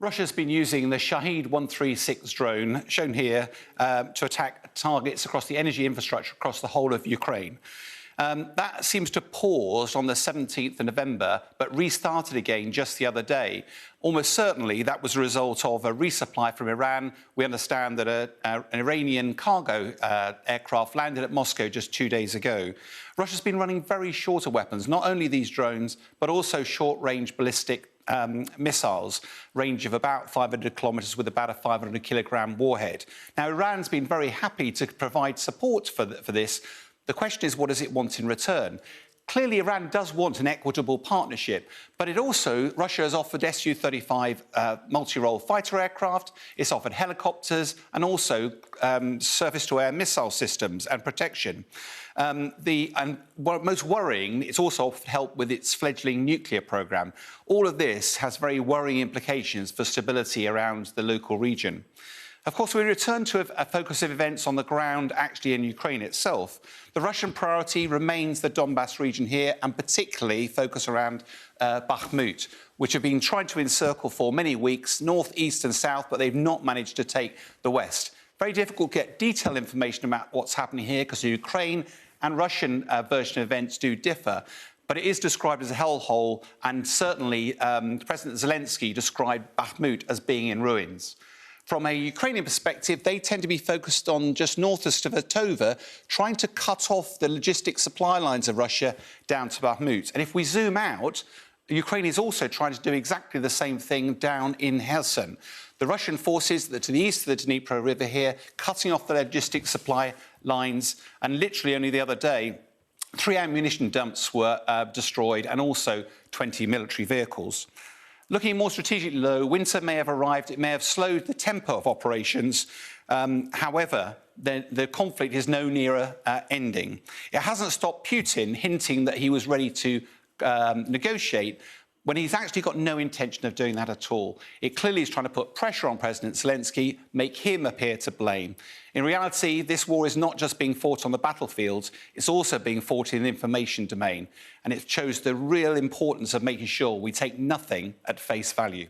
Russia's been using the Shahed 136 drone, shown here, to attack targets across the energy infrastructure across the whole of Ukraine. That seems to have paused on the 17th of November, but restarted again just the other day. Almost certainly that was a result of a resupply from Iran. We understand that an Iranian cargo aircraft landed at Moscow just 2 days ago. Russia's been running very shorter weapons, not only these drones, but also short-range ballistic missiles, range of about 500 kilometres with about a 500-kilogram warhead. Now, Iran's been very happy to provide support for this. The question is, what does it want in return? Clearly, Iran does want an equitable partnership, but Russia has offered Su-35 multi-role fighter aircraft, it's offered helicopters and also surface-to-air missile systems and protection. Most worrying, it's also offered help with its fledgling nuclear programme. All of this has very worrying implications for stability around the local region. Of course, we return to a focus of events on the ground, actually in Ukraine itself. The Russian priority remains the Donbass region here, and particularly focus around Bakhmut, which have been trying to encircle for many weeks, north, east and south, but they've not managed to take the west. Very difficult to get detailed information about what's happening here because the Ukraine and Russian version of events do differ. But it is described as a hellhole, and certainly President Zelensky described Bakhmut as being in ruins. From a Ukrainian perspective, they tend to be focused on just north of Stavitova, trying to cut off the logistic supply lines of Russia down to Bakhmut. And if we zoom out, Ukraine is also trying to do exactly the same thing down in Kherson. The Russian forces that to the east of the Dnipro River here, cutting off the logistic supply lines, and literally only the other day, 3 ammunition dumps were destroyed and also 20 military vehicles. Looking more strategically low, winter may have arrived. It may have slowed the tempo of operations. However, the conflict is no nearer ending. It hasn't stopped Putin hinting that he was ready to negotiate when he's actually got no intention of doing that at all. It clearly is trying to put pressure on President Zelensky, make him appear to blame. In reality, this war is not just being fought on the battlefields, it's also being fought in the information domain. And it shows the real importance of making sure we take nothing at face value.